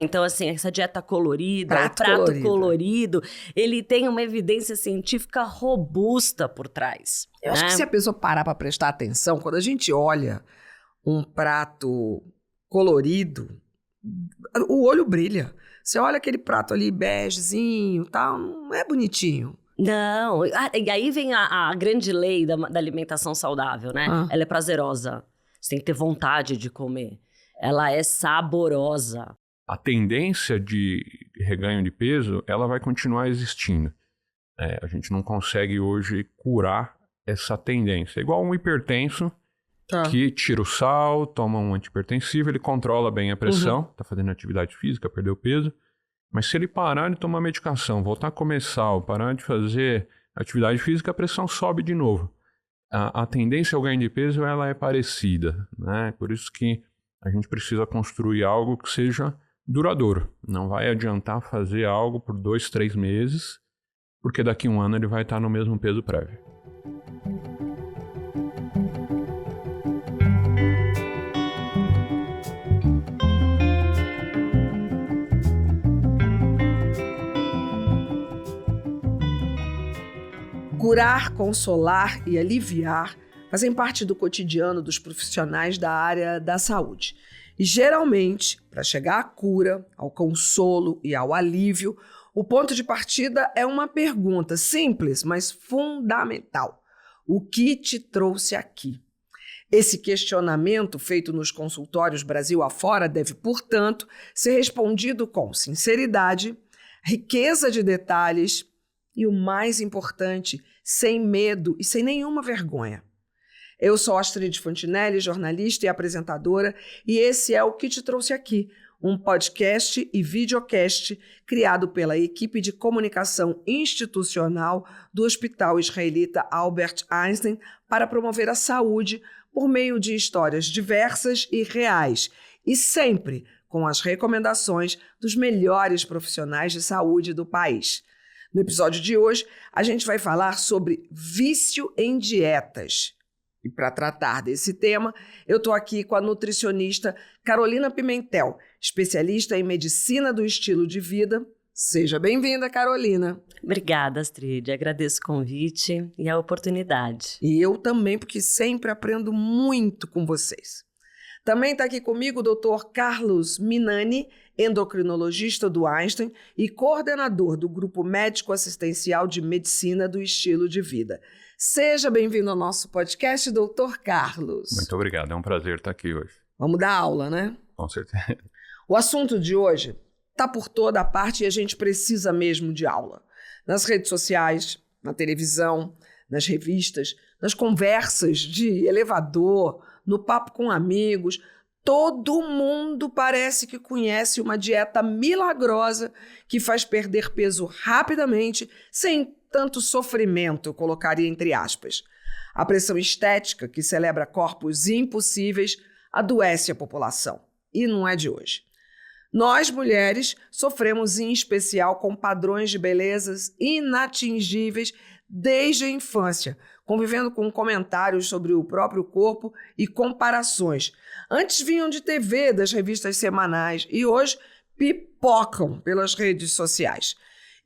Então, assim, essa dieta colorida, o Prato prato colorido. colorido, ele tem uma evidência científica robusta por trás. Eu acho que se a pessoa parar para prestar atenção, quando a gente olha um prato colorido, o olho brilha. Você olha aquele prato ali begezinho, tal, não é bonitinho. Não, e aí vem a grande lei da alimentação saudável, né? Ela é prazerosa, você tem que ter vontade de comer. Ela é saborosa. A tendência de reganho de peso, ela vai continuar existindo. A gente não consegue hoje curar essa tendência. É igual um hipertenso que tira o sal, toma um antihipertensivo, ele controla bem a pressão, tá fazendo atividade física, perdeu peso. Mas se ele parar de tomar medicação, voltar a comer sal, parar de fazer atividade física, a pressão sobe de novo. A tendência ao ganho de peso, ela é parecida, né? Por isso que a gente precisa construir algo que seja duradouro. Não vai adiantar fazer algo por 2, 3 meses, porque daqui a um ano ele vai estar no mesmo peso prévio. Curar, consolar e aliviar fazem parte do cotidiano dos profissionais da área da saúde. E geralmente, para chegar à cura, ao consolo e ao alívio, o ponto de partida é uma pergunta simples, mas fundamental. O que te trouxe aqui? Esse questionamento, feito nos consultórios Brasil afora, deve, portanto, ser respondido com sinceridade, riqueza de detalhes e, o mais importante, sem medo e sem nenhuma vergonha. Eu sou Astrid Fontinelli, jornalista e apresentadora, e esse é o Que Te Trouxe Aqui, um podcast e videocast criado pela equipe de comunicação institucional do Hospital Israelita Albert Einstein para promover a saúde por meio de histórias diversas e reais, e sempre com as recomendações dos melhores profissionais de saúde do país. No episódio de hoje, a gente vai falar sobre vício em dietas. E para tratar desse tema, eu estou aqui com a nutricionista Carolina Pimentel, especialista em medicina do estilo de vida. Seja bem-vinda, Carolina. Obrigada, Astrid. Agradeço o convite e a oportunidade. E eu também, porque sempre aprendo muito com vocês. Também está aqui comigo o Dr. Carlos Minani, endocrinologista do Einstein e coordenador do Grupo Médico Assistencial de Medicina do Estilo de Vida. Seja bem-vindo ao nosso podcast, Dr. Carlos. Muito obrigado, é um prazer estar aqui hoje. Vamos dar aula, né? Com certeza. O assunto de hoje está por toda a parte e a gente precisa mesmo de aula. Nas redes sociais, na televisão, nas revistas, nas conversas de elevador, no papo com amigos, todo mundo parece que conhece uma dieta milagrosa que faz perder peso rapidamente, sem tanto sofrimento, eu colocaria entre aspas. A pressão estética, que celebra corpos impossíveis, adoece a população. E não é de hoje. Nós, mulheres, sofremos em especial com padrões de belezas inatingíveis desde a infância, convivendo com comentários sobre o próprio corpo e comparações. Antes vinham de TV, das revistas semanais, e hoje pipocam pelas redes sociais.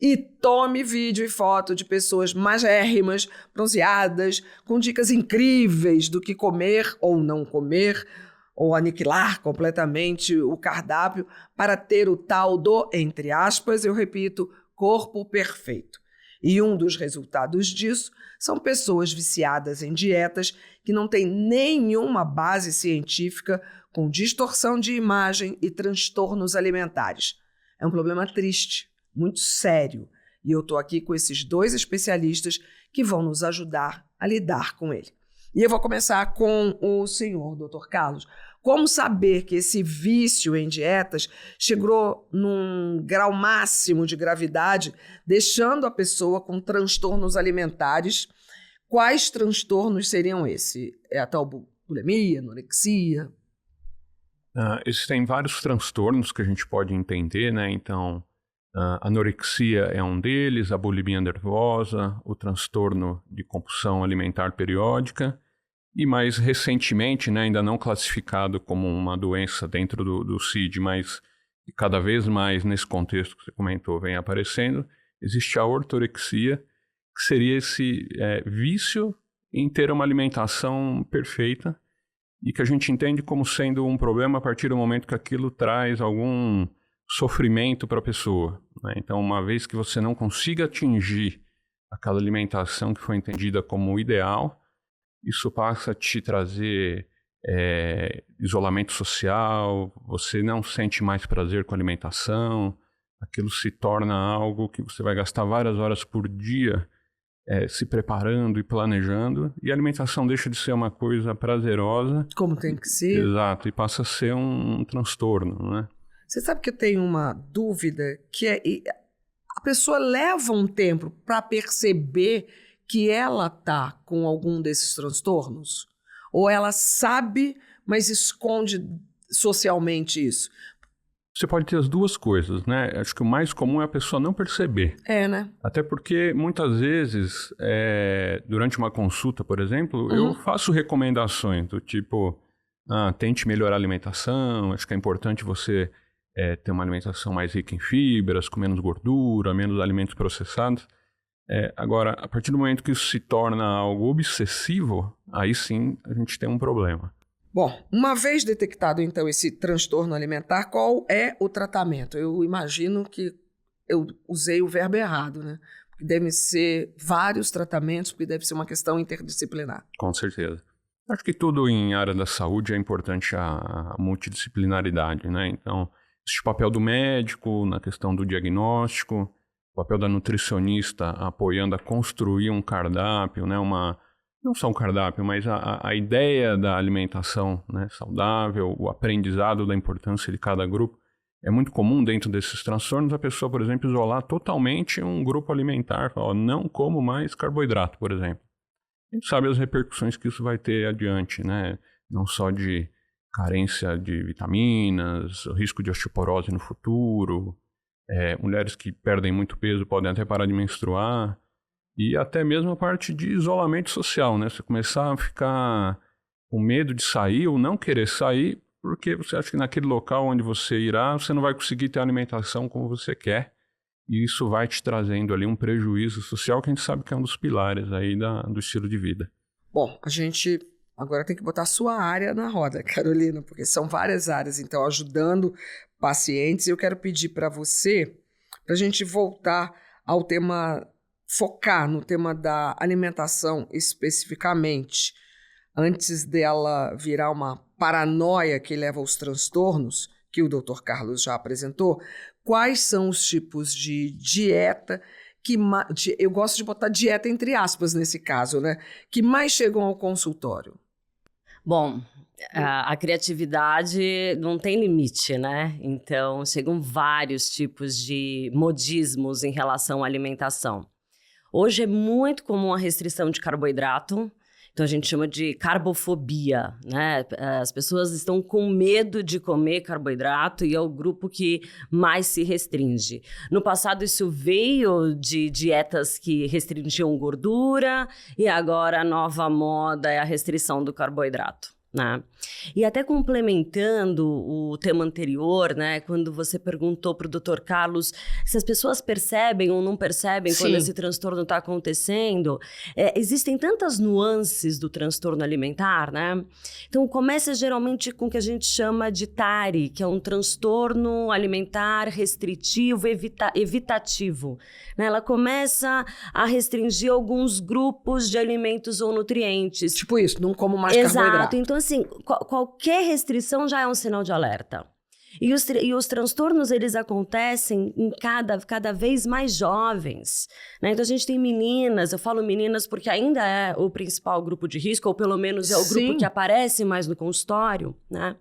E tome vídeo e foto de pessoas magérrimas, bronzeadas, com dicas incríveis do que comer ou não comer, ou aniquilar completamente o cardápio para ter o tal do, entre aspas, eu repito, corpo perfeito. E um dos resultados disso são pessoas viciadas em dietas que não têm nenhuma base científica, com distorção de imagem e transtornos alimentares. É um problema triste, muito sério, e eu estou aqui com esses dois especialistas que vão nos ajudar a lidar com ele. E eu vou começar com o senhor, Dr. Carlos. Como saber que esse vício em dietas chegou num grau máximo de gravidade, deixando a pessoa com transtornos alimentares? Quais transtornos seriam esses? É a tal bulimia, anorexia? Existem vários transtornos que a gente pode entender, né? Então, a anorexia é um deles, a bulimia nervosa, o transtorno de compulsão alimentar periódica e mais recentemente, né, ainda não classificado como uma doença dentro do CID, mas e cada vez mais nesse contexto que você comentou vem aparecendo, existe a ortorexia, que seria esse vício em ter uma alimentação perfeita e que a gente entende como sendo um problema a partir do momento que aquilo traz algum sofrimento para a pessoa, né? Então, uma vez que você não consiga atingir aquela alimentação que foi entendida como ideal, isso passa a te trazer isolamento social, você não sente mais prazer com a alimentação, aquilo se torna algo que você vai gastar várias horas por dia se preparando e planejando, e a alimentação deixa de ser uma coisa prazerosa. Como tem que ser. Exato, e passa a ser um transtorno, né? Você sabe que eu tenho uma dúvida, que a pessoa leva um tempo para perceber que ela está com algum desses transtornos? Ou ela sabe, mas esconde socialmente isso? Você pode ter as duas coisas, né? Acho que o mais comum é a pessoa não perceber. Né? Até porque, muitas vezes, durante uma consulta, por exemplo, eu faço recomendações do tipo, tente melhorar a alimentação, acho que é importante você ter uma alimentação mais rica em fibras, com menos gordura, menos alimentos processados. Agora, a partir do momento que isso se torna algo obsessivo, aí sim a gente tem um problema. Bom, uma vez detectado, então, esse transtorno alimentar, qual é o tratamento? Eu imagino que eu usei o verbo errado, né? Porque devem ser vários tratamentos, porque deve ser uma questão interdisciplinar. Com certeza. Acho que tudo em área da saúde é importante a multidisciplinaridade, né? Então, existe o papel do médico na questão do diagnóstico, o papel da nutricionista apoiando a construir um cardápio, né? Não só um cardápio, mas a ideia da alimentação, né, saudável, o aprendizado da importância de cada grupo. É muito comum dentro desses transtornos a pessoa, por exemplo, isolar totalmente um grupo alimentar, falar, não como mais carboidrato, por exemplo. A gente sabe as repercussões que isso vai ter adiante, né? Não só de carência de vitaminas, risco de osteoporose no futuro, mulheres que perdem muito peso podem até parar de menstruar, e até mesmo a parte de isolamento social, né? Você começar a ficar com medo de sair ou não querer sair, porque você acha que naquele local onde você irá, você não vai conseguir ter a alimentação como você quer. E isso vai te trazendo ali um prejuízo social que a gente sabe que é um dos pilares aí do estilo de vida. Bom, a gente agora tem que botar a sua área na roda, Carolina, porque são várias áreas, então, ajudando pacientes. Eu quero pedir para você, para a gente voltar ao tema, focar no tema da alimentação especificamente, antes dela virar uma paranoia que leva aos transtornos, que o Dr. Carlos já apresentou. Quais são os tipos de dieta eu gosto de botar dieta entre aspas nesse caso, né? Que mais chegam ao consultório? Bom, a criatividade não tem limite, né? Então, chegam vários tipos de modismos em relação à alimentação. Hoje é muito comum a restrição de carboidrato, então a gente chama de carbofobia, né? As pessoas estão com medo de comer carboidrato e é o grupo que mais se restringe. No passado isso veio de dietas que restringiam gordura e agora a nova moda é a restrição do carboidrato, né? E até complementando o tema anterior, né, quando você perguntou para o Dr. Carlos se as pessoas percebem ou não percebem Sim. quando esse transtorno está acontecendo, existem tantas nuances do transtorno alimentar, né? Então começa geralmente com o que a gente chama de TARI, que é um transtorno alimentar restritivo evitativo, né? Ela começa a restringir alguns grupos de alimentos ou nutrientes. Tipo isso, não como mais carboidrato. Exato, então assim, qualquer restrição já é um sinal de alerta. E os transtornos, eles acontecem em cada vez mais jovens, né? Então, a gente tem meninas, eu falo meninas porque ainda é o principal grupo de risco, ou pelo menos é o Sim. grupo que aparece mais no consultório, né?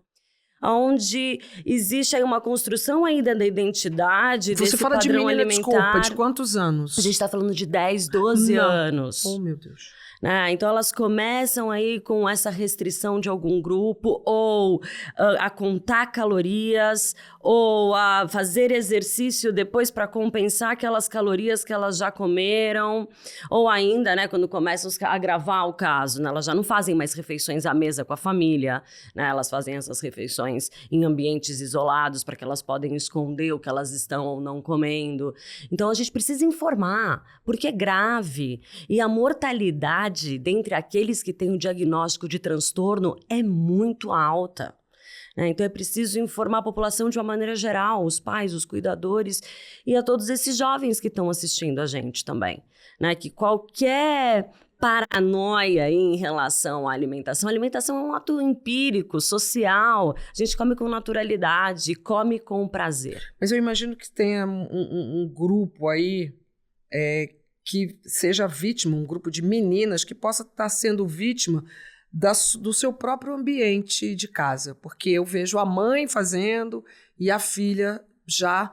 Onde existe aí uma construção ainda da identidade, Você desse fala padrão de menina, alimentar. desculpa, de quantos anos? A gente está falando de 10, 12 anos. Oh, meu Deus. né? Então, elas começam aí com essa restrição de algum grupo, ou a contar calorias, ou a fazer exercício depois para compensar aquelas calorias que elas já comeram, ou ainda, né, quando começam a agravar o caso, né, elas já não fazem mais refeições à mesa com a família, né, elas fazem essas refeições em ambientes isolados para que elas podem esconder o que elas estão ou não comendo. Então, a gente precisa informar, porque é grave. E a mortalidade dentre aqueles que têm o diagnóstico de transtorno é muito alta. Então, é preciso informar a população de uma maneira geral, os pais, os cuidadores e a todos esses jovens que estão assistindo a gente também, né? Que qualquer paranoia em relação à alimentação. A alimentação é um ato empírico, social. A gente come com naturalidade, come com prazer. Mas eu imagino que tenha um grupo aí que seja vítima, um grupo de meninas que possa estar sendo vítima do seu próprio ambiente de casa. Porque eu vejo a mãe fazendo e a filha já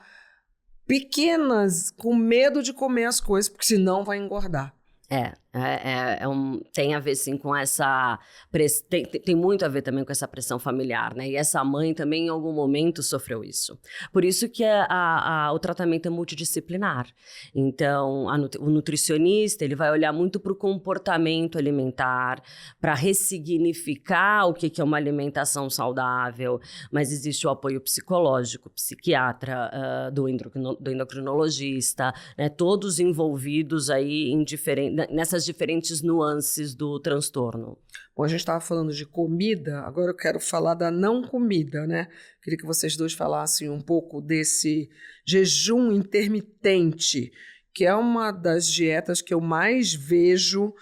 pequenas, com medo de comer as coisas, porque senão vai engordar. Tem a ver, sim, com essa... Tem muito a ver também com essa pressão familiar, né? E essa mãe também, em algum momento, sofreu isso. Por isso que o tratamento é multidisciplinar. Então, o nutricionista, ele vai olhar muito para o comportamento alimentar, para ressignificar o que é uma alimentação saudável, mas existe o apoio psicológico, psiquiatra, do endocrinologista, né? Todos envolvidos aí nessas diferentes nuances do transtorno. Bom, a gente estava falando de comida, agora eu quero falar da não comida, né? Queria que vocês dois falassem um pouco desse jejum intermitente, que é uma das dietas que eu mais vejo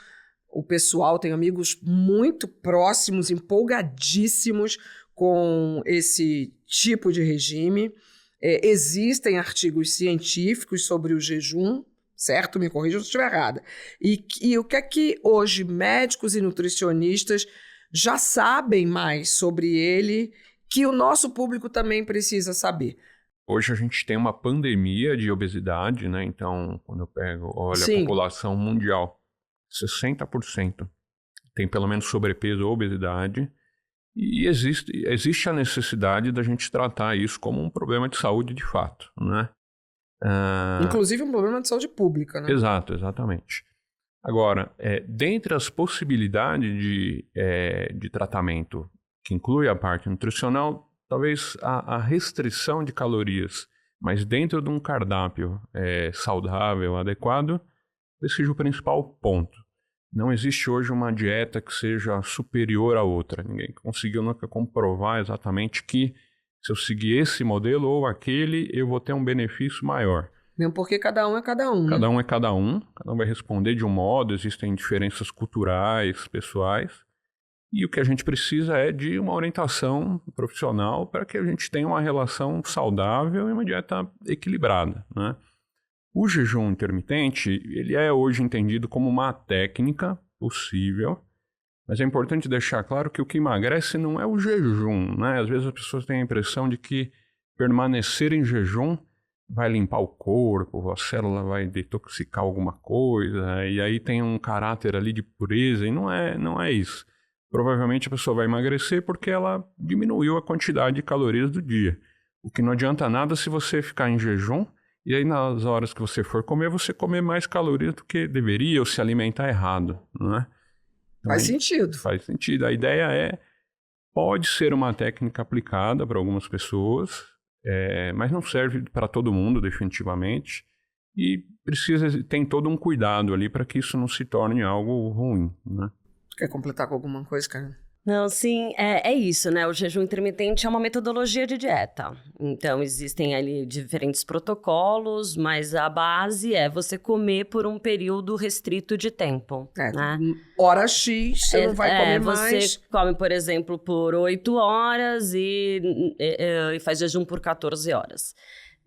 o pessoal, tenho amigos muito próximos, empolgadíssimos com esse tipo de regime. Existem artigos científicos sobre o jejum, certo? Me corrija se eu estiver errada. E o que é que hoje médicos e nutricionistas já sabem mais sobre ele, que o nosso público também precisa saber? Hoje a gente tem uma pandemia de obesidade, né? Então, quando eu olho a população mundial, 60% tem pelo menos sobrepeso ou obesidade. E existe a necessidade da gente tratar isso como um problema de saúde de fato, né? Inclusive um problema de saúde pública, né? Exato, exatamente. Agora, dentre as possibilidades de tratamento, que inclui a parte nutricional, talvez a restrição de calorias, mas dentro de um cardápio saudável, adequado, esse seja o principal ponto. Não existe hoje uma dieta que seja superior à outra. Ninguém conseguiu nunca comprovar exatamente que se eu seguir esse modelo ou aquele, eu vou ter um benefício maior. Mesmo porque cada um é cada um. Cada um é cada um vai responder de um modo, existem diferenças culturais, pessoais. E o que a gente precisa é de uma orientação profissional para que a gente tenha uma relação saudável e uma dieta equilibrada, né? O jejum intermitente, ele é hoje entendido como uma técnica possível, mas é importante deixar claro que o que emagrece não é o jejum, né? Às vezes as pessoas têm a impressão de que permanecer em jejum vai limpar o corpo, a célula vai detoxicar alguma coisa, e aí tem um caráter ali de pureza, e não é isso. Provavelmente a pessoa vai emagrecer porque ela diminuiu a quantidade de calorias do dia. O que não adianta nada se você ficar em jejum, e aí nas horas que você for comer, você comer mais calorias do que deveria, ou se alimentar errado, não é? Então, faz sentido. Faz sentido. A ideia pode ser uma técnica aplicada para algumas pessoas, mas não serve para todo mundo, definitivamente. E tem todo um cuidado ali para que isso não se torne algo ruim, né? Quer completar com alguma coisa, cara? Não, sim, é isso, né? O jejum intermitente é uma metodologia de dieta. Então, existem ali diferentes protocolos, mas a base é você comer por um período restrito de tempo, né? Hora X, você não vai comer mais. Você come, por exemplo, por 8 horas e faz jejum por 14 horas.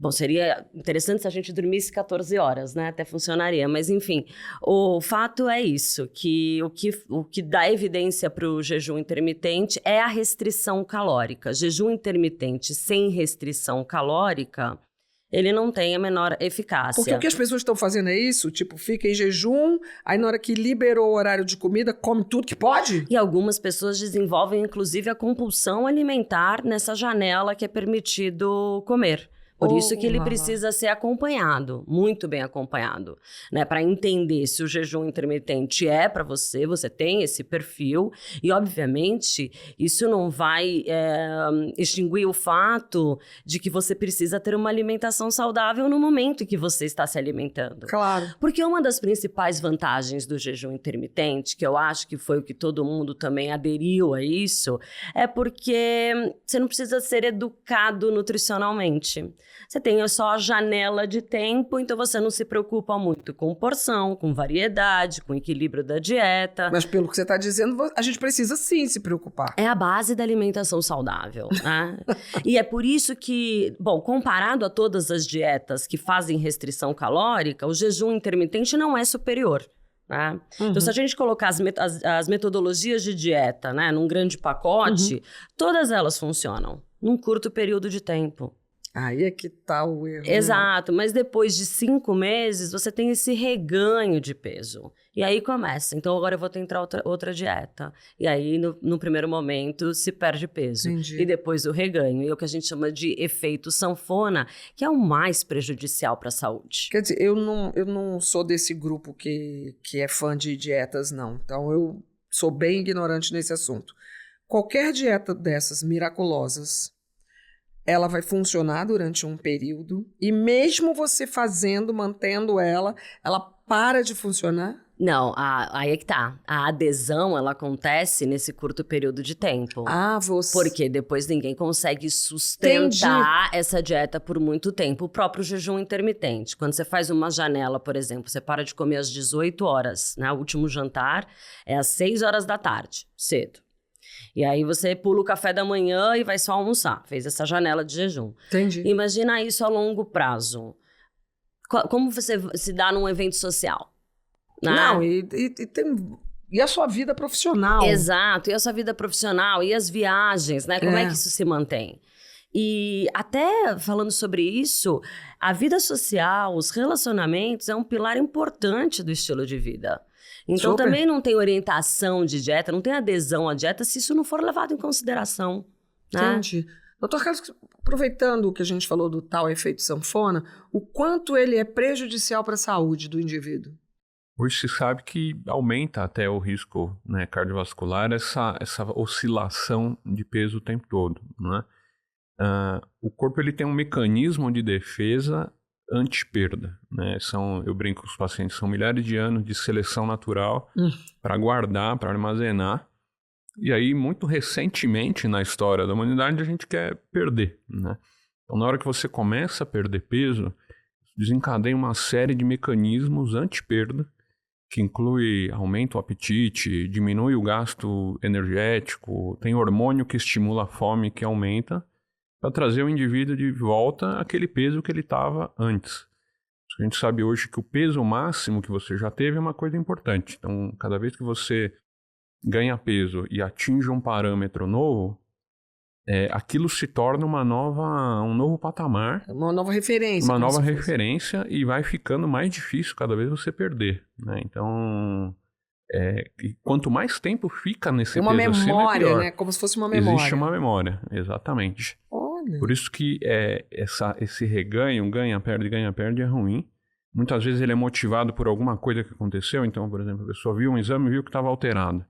Bom, seria interessante se a gente dormisse 14 horas, né? Até funcionaria. Mas, enfim, o fato é isso, que o que dá evidência para o jejum intermitente é a restrição calórica. Jejum intermitente sem restrição calórica ele não tem a menor eficácia. Porque o que as pessoas estão fazendo é isso? Tipo, fica em jejum, aí na hora que liberou o horário de comida, come tudo que pode? E algumas pessoas desenvolvem, inclusive, a compulsão alimentar nessa janela que é permitido comer. Por isso que ele precisa ser acompanhado, muito bem acompanhado, né? Para entender se o jejum intermitente é para você, você tem esse perfil. E, obviamente, isso não vai extinguir o fato de que você precisa ter uma alimentação saudável no momento em que você está se alimentando. Claro. Porque uma das principais vantagens do jejum intermitente, que eu acho que foi o que todo mundo também aderiu a isso, é porque você não precisa ser educado nutricionalmente. Você tem só a janela de tempo, então você não se preocupa muito com porção, com variedade, com equilíbrio da dieta. Mas pelo que você está dizendo, a gente precisa sim se preocupar. É a base da alimentação saudável, né? E é por isso que, bom, comparado a todas as dietas que fazem restrição calórica, o jejum intermitente não é superior. Né? Então, se a gente colocar as metodologias de dieta, né, num grande pacote, todas elas funcionam num curto período de tempo. Aí é que tá o erro. Exato, mas depois de 5 meses, você tem esse reganho de peso. E aí começa. Então, agora eu vou tentar outra dieta. E aí, no primeiro momento, se perde peso. Entendi. E depois o reganho. E é o que a gente chama de efeito sanfona, que é o mais prejudicial para a saúde. Quer dizer, eu não sou desse grupo que é fã de dietas, não. Então, eu sou bem ignorante nesse assunto. Qualquer dieta dessas miraculosas, ela vai funcionar durante um período e mesmo você mantendo ela para de funcionar? Não, aí é que tá. A adesão, ela acontece nesse curto período de tempo. Porque depois ninguém consegue sustentar essa dieta por muito tempo. O próprio jejum intermitente. Quando você faz uma janela, por exemplo, você para de comer às 18 horas, né? O último jantar é às 6 horas da tarde, cedo. E aí você pula o café da manhã e vai só almoçar. Fez essa janela de jejum. Entendi. Imagina isso a longo prazo. Como você se dá num evento social? Né? Não, e a sua vida profissional. Exato, e a sua vida profissional, e as viagens, né? Como é que isso se mantém? E até falando sobre isso, a vida social, os relacionamentos é um pilar importante do estilo de vida. Então, também não tem orientação de dieta, não tem adesão à dieta se isso não for levado em consideração. Né? Entendi. Doutor Carlos, aproveitando o que a gente falou do tal efeito sanfona, o quanto ele é prejudicial para a saúde do indivíduo? Hoje se sabe que aumenta até o risco, né, cardiovascular, essa oscilação de peso o tempo todo. Né? O corpo ele tem um mecanismo de defesa anti-perda, né? Eu brinco com os pacientes, são milhares de anos de seleção natural para guardar, para armazenar. E aí, muito recentemente na história da humanidade, a gente quer perder, né? Então, na hora que você começa a perder peso, desencadeia uma série de mecanismos anti-perda, que inclui aumenta o apetite, diminui o gasto energético, tem hormônio que estimula a fome, que aumenta, para trazer o indivíduo de volta àquele peso que ele estava antes. A gente sabe hoje que o peso máximo que você já teve é uma coisa importante. Então, cada vez que você ganha peso e atinge um parâmetro novo, aquilo se torna um novo patamar. Uma nova referência. Uma nova referência e vai ficando mais difícil cada vez você perder. Né? Então, e quanto mais tempo fica nesse peso acima, é pior. Uma memória, né? Como se fosse uma memória. Existe uma memória, exatamente. Olha. Por isso que esse reganho, ganha-perde é ruim. Muitas vezes ele é motivado por alguma coisa que aconteceu. Então, por exemplo, a pessoa viu um exame e viu que estava alterado.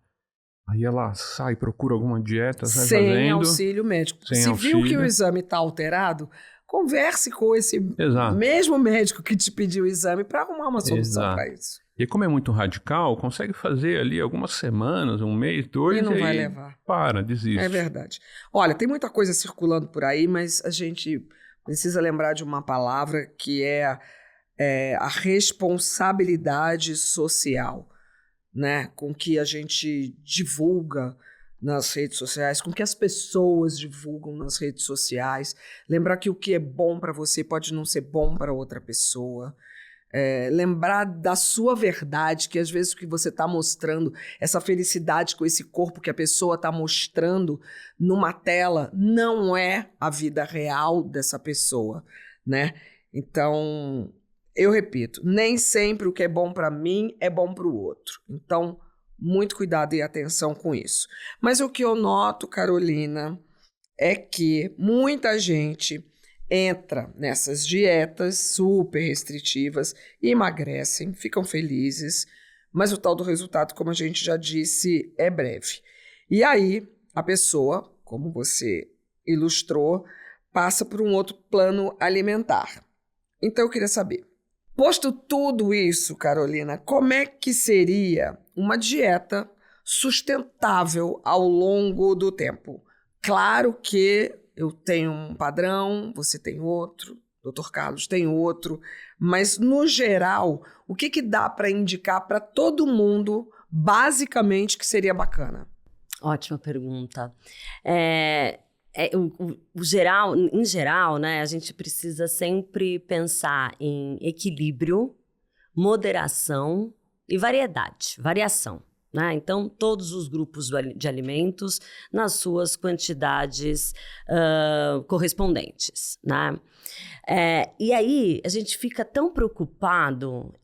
Aí ela sai, procura alguma dieta, sai fazendo. Sem auxílio médico. Se viu que o exame está alterado, converse com esse mesmo médico que te pediu o exame para arrumar uma solução para isso. E como é muito radical, consegue fazer ali algumas semanas, um mês, 2, e não vai levar. Desiste. É verdade. Olha, tem muita coisa circulando por aí, mas a gente precisa lembrar de uma palavra que é a responsabilidade social, né? Com que a gente divulga nas redes sociais, com que as pessoas divulgam nas redes sociais. Lembrar que o que é bom para você pode não ser bom para outra pessoa. Lembrar da sua verdade, que às vezes o que você está mostrando, essa felicidade com esse corpo que a pessoa está mostrando numa tela, não é a vida real dessa pessoa, né? Então, eu repito, nem sempre o que é bom para mim é bom para o outro. Então, muito cuidado e atenção com isso. Mas o que eu noto, Carolina, é que muita gente entra nessas dietas super restritivas, emagrecem, ficam felizes, mas o tal do resultado, como a gente já disse, é breve. E aí, a pessoa, como você ilustrou, passa por um outro plano alimentar. Então, eu queria saber, posto tudo isso, Carolina, como é que seria uma dieta sustentável ao longo do tempo? Claro que eu tenho um padrão, você tem outro, Dr. Carlos tem outro, mas, no geral, o que dá para indicar para todo mundo, basicamente, que seria bacana? Ótima pergunta. Em geral, né, a gente precisa sempre pensar em equilíbrio, moderação e variação. Né? Então, todos os grupos de alimentos nas suas quantidades correspondentes, né? E aí, a gente fica tão preocupado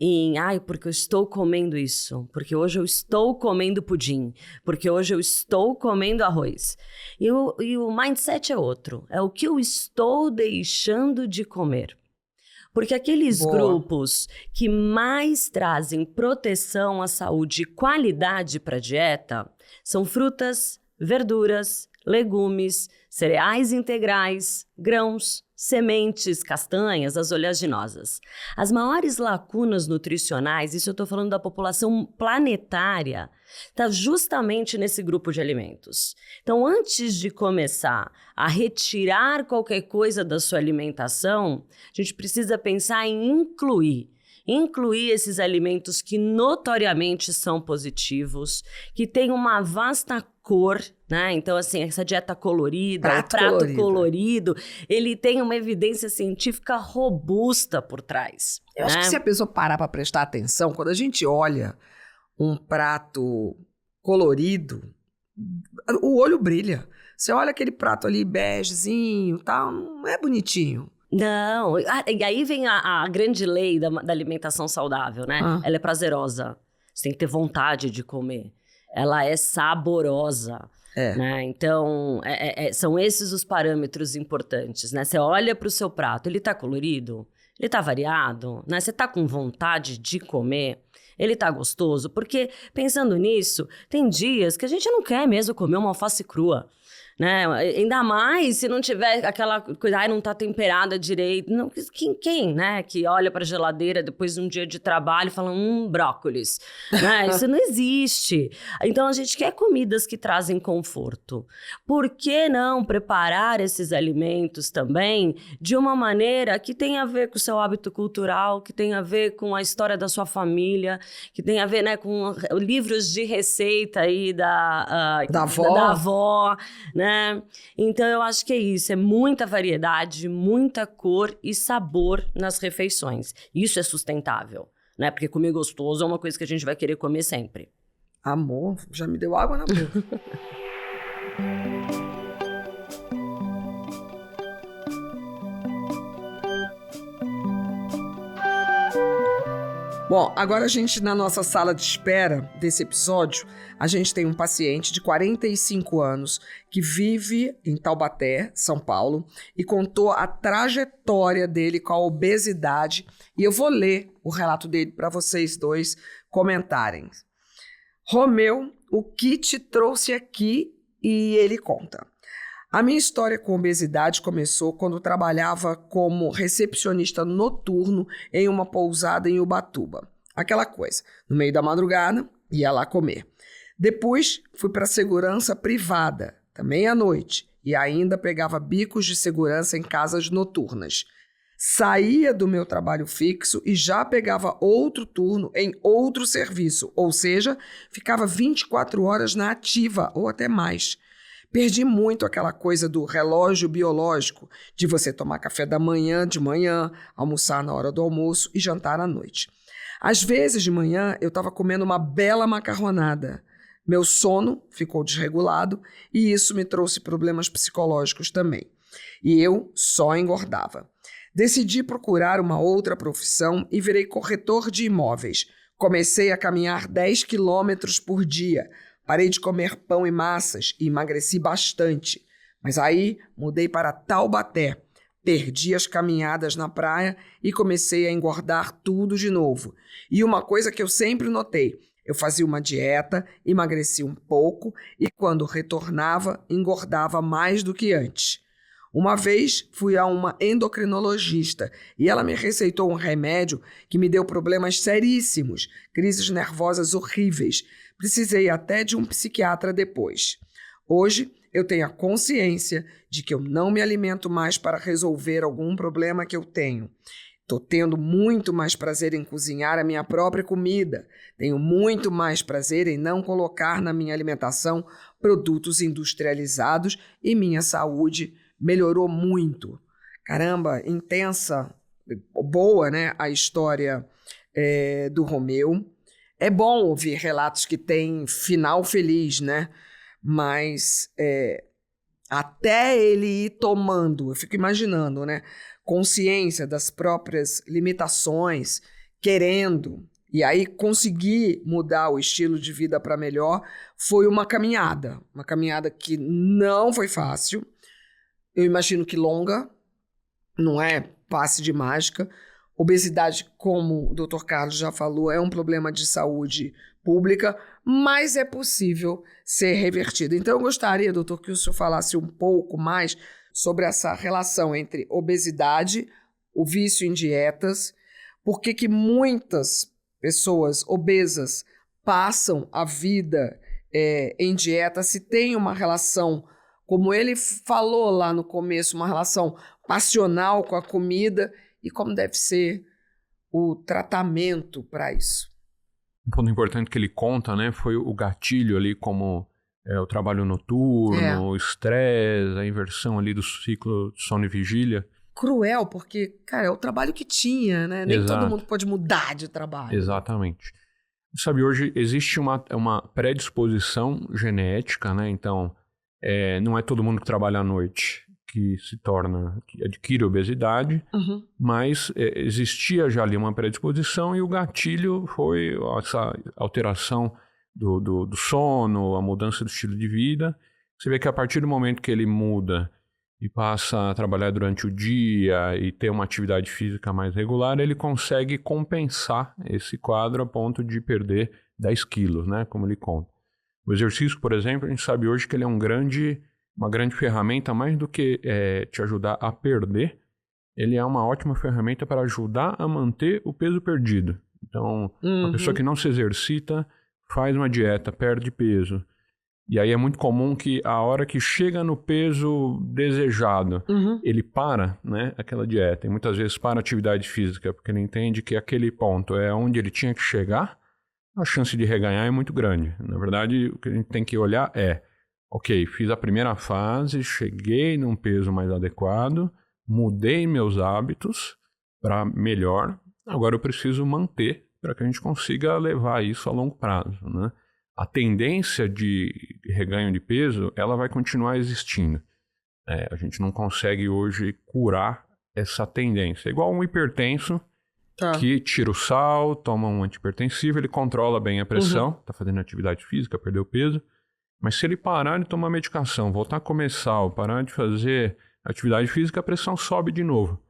porque eu estou comendo isso, porque hoje eu estou comendo pudim, porque hoje eu estou comendo arroz. E o mindset é outro, é o que eu estou deixando de comer. Porque aqueles grupos que mais trazem proteção à saúde e qualidade para a dieta são frutas, verduras, legumes, cereais integrais, grãos, sementes, castanhas, as oleaginosas. As maiores lacunas nutricionais, isso eu estou falando da população planetária, está justamente nesse grupo de alimentos. Então, antes de começar a retirar qualquer coisa da sua alimentação, a gente precisa pensar em incluir esses alimentos que notoriamente são positivos, que têm uma vasta cor, né? Então, assim, essa dieta colorida, o prato colorido, ele tem uma evidência científica robusta por trás. Eu acho que se a pessoa parar para prestar atenção, quando a gente olha um prato colorido, o olho brilha. Você olha aquele prato ali begezinho, tal, não é bonitinho. Não, e aí vem a grande lei da alimentação saudável, né? Ela é prazerosa, você tem que ter vontade de comer. Ela é saborosa, né? Então, são esses os parâmetros importantes, né? Você olha para o seu prato, ele tá colorido? Ele tá variado? Né? Você tá com vontade de comer? Ele tá gostoso? Porque, pensando nisso, tem dias que a gente não quer mesmo comer uma alface crua. Né? Ainda mais se não tiver aquela coisa, não tá temperada direito. Não, quem, né, que olha pra geladeira depois de um dia de trabalho e fala, brócolis, né? Isso não existe. Então, a gente quer comidas que trazem conforto. Por que não preparar esses alimentos também de uma maneira que tenha a ver com o seu hábito cultural, que tenha a ver com a história da sua família, que tenha a ver, né, com livros de receita aí da avó, né? Então, eu acho que é isso, é muita variedade, muita cor e sabor nas refeições. Isso é sustentável, né? Porque comer gostoso é uma coisa que a gente vai querer comer sempre. Amor, já me deu água na boca. Bom, agora a gente, na nossa sala de espera desse episódio, a gente tem um paciente de 45 anos que vive em Taubaté, São Paulo, e contou a trajetória dele com a obesidade. E eu vou ler o relato dele para vocês dois comentarem. Romeu, o que te trouxe aqui? E ele conta. A minha história com obesidade começou quando trabalhava como recepcionista noturno em uma pousada em Ubatuba. Aquela coisa, no meio da madrugada, ia lá comer. Depois, fui para a segurança privada, também à noite, e ainda pegava bicos de segurança em casas noturnas. Saía do meu trabalho fixo e já pegava outro turno em outro serviço, ou seja, ficava 24 horas na ativa, ou até mais. Perdi muito aquela coisa do relógio biológico, de você tomar café da manhã de manhã, almoçar na hora do almoço e jantar à noite. Às vezes de manhã eu estava comendo uma bela macarronada. Meu sono ficou desregulado e isso me trouxe problemas psicológicos também. E eu só engordava. Decidi procurar uma outra profissão e virei corretor de imóveis. Comecei a caminhar 10 quilômetros por dia. Parei de comer pão e massas e emagreci bastante. Mas aí mudei para Taubaté. Perdi as caminhadas na praia e comecei a engordar tudo de novo. E uma coisa que eu sempre notei, eu fazia uma dieta, emagreci um pouco e quando retornava, engordava mais do que antes. Uma vez fui a uma endocrinologista e ela me receitou um remédio que me deu problemas seríssimos, crises nervosas horríveis. Precisei até de um psiquiatra depois. Hoje eu tenho a consciência de que eu não me alimento mais para resolver algum problema que eu tenho. Estou tendo muito mais prazer em cozinhar a minha própria comida. Tenho muito mais prazer em não colocar na minha alimentação produtos industrializados e minha saúde melhorou muito. Caramba, intensa, boa, né? A história do Romeu. É bom ouvir relatos que têm final feliz, né? Mas até ele ir tomando, eu fico imaginando, né? Consciência das próprias limitações, querendo, e aí conseguir mudar o estilo de vida para melhor, foi uma caminhada que não foi fácil. Eu imagino que longa, não é passe de mágica. Obesidade, como o Dr. Carlos já falou, é um problema de saúde pública, mas é possível ser revertido. Então, eu gostaria, doutor, que o senhor falasse um pouco mais sobre essa relação entre obesidade, o vício em dietas, por que muitas pessoas obesas passam a vida em dieta, se tem uma relação, como ele falou lá no começo, uma relação passional com a comida e como deve ser o tratamento para isso. Um ponto importante que ele conta, né, foi o gatilho ali, como o trabalho noturno, o estresse, a inversão ali do ciclo de sono e vigília. Cruel, porque, cara, é o trabalho que tinha, né? Nem Exato. todo mundo pode mudar de trabalho. Exatamente. Sabe, hoje existe uma predisposição genética, né? Então, não é todo mundo que trabalha à noite que adquire obesidade, mas existia já ali uma predisposição e o gatilho foi essa alteração do sono, a mudança do estilo de vida. Você vê que a partir do momento que ele muda e passa a trabalhar durante o dia e ter uma atividade física mais regular, ele consegue compensar esse quadro a ponto de perder 10 quilos, né, como ele conta. O exercício, por exemplo, a gente sabe hoje que ele é uma grande ferramenta, mais do que te ajudar a perder, ele é uma ótima ferramenta para ajudar a manter o peso perdido. Então, uma pessoa que não se exercita, faz uma dieta, perde peso. E aí é muito comum que a hora que chega no peso desejado, ele para, né, aquela dieta. E muitas vezes para a atividade física, porque ele entende que aquele ponto é onde ele tinha que chegar, a chance de reganhar é muito grande. Na verdade, o que a gente tem que olhar ok, fiz a primeira fase, cheguei num peso mais adequado, mudei meus hábitos para melhor, agora eu preciso manter para que a gente consiga levar isso a longo prazo, né? A tendência de reganho de peso, ela vai continuar existindo. A gente não consegue hoje curar essa tendência. É igual um hipertenso que tira o sal, toma um antihipertensivo, ele controla bem a pressão, está fazendo atividade física, perdeu peso. Mas se ele parar de tomar medicação, voltar a comer sal, parar de fazer atividade física, a pressão sobe de novo.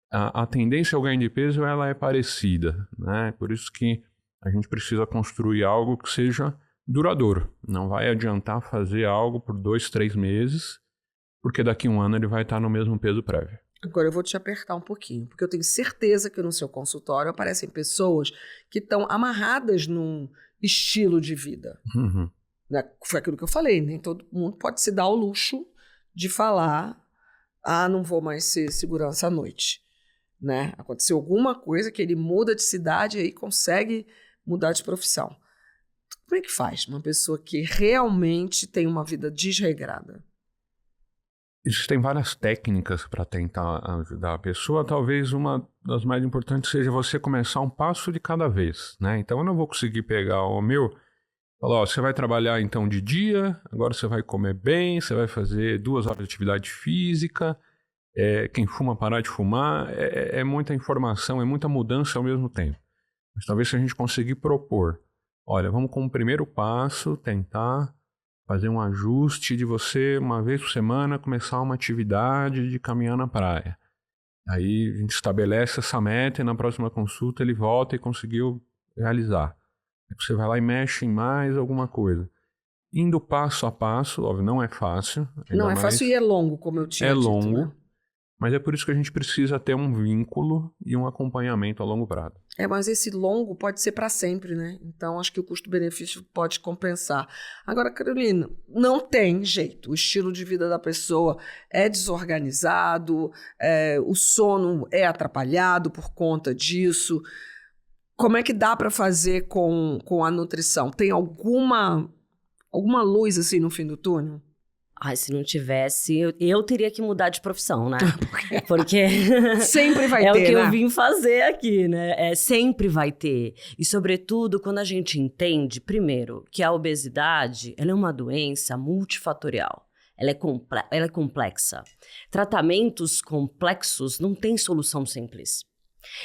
A tendência ao ganho de peso ela é parecida, né? Por isso que a gente precisa construir algo que seja duradouro. Não vai adiantar fazer algo por 2, 3 meses, porque daqui a 1 ano ele vai estar no mesmo peso prévio. Agora eu vou te apertar um pouquinho, porque eu tenho certeza que no seu consultório aparecem pessoas que estão amarradas num estilo de vida. Foi aquilo que eu falei, nem todo mundo pode se dar ao luxo de falar não vou mais ser segurança à noite. Né? Aconteceu alguma coisa que ele muda de cidade e aí consegue mudar de profissão. Como é que faz uma pessoa que realmente tem uma vida desregrada? Existem várias técnicas para tentar ajudar a pessoa. Talvez uma das mais importantes seja você começar um passo de cada vez, né? Então eu não vou conseguir pegar o meu e falar, você vai trabalhar então de dia, agora você vai comer bem, você vai fazer 2 horas de atividade física, quem fuma parar de fumar, é muita informação, é muita mudança ao mesmo tempo. Mas talvez se a gente conseguir propor, olha, vamos com o primeiro passo tentar fazer um ajuste de você, uma vez por semana, começar uma atividade de caminhar na praia. Aí a gente estabelece essa meta e na próxima consulta ele volta e conseguiu realizar. Aí você vai lá e mexe em mais alguma coisa. Indo passo a passo, óbvio, não é fácil. Não é fácil e é longo, como eu tinha dito. É longo, né? Mas é por isso que a gente precisa ter um vínculo e um acompanhamento a longo prazo. Mas esse longo pode ser para sempre, né? Então, acho que o custo-benefício pode compensar. Agora, Carolina, não tem jeito. O estilo de vida da pessoa é desorganizado, o sono é atrapalhado por conta disso. Como é que dá para fazer com a nutrição? Tem alguma luz assim no fim do túnel? Ai, se não tivesse, eu teria que mudar de profissão, né? Porque sempre vai ter, o que né? eu vim fazer aqui, né? Sempre vai ter. E, sobretudo, quando a gente entende, primeiro, que a obesidade ela é uma doença multifatorial. Ela é complexa. Tratamentos complexos não têm solução simples.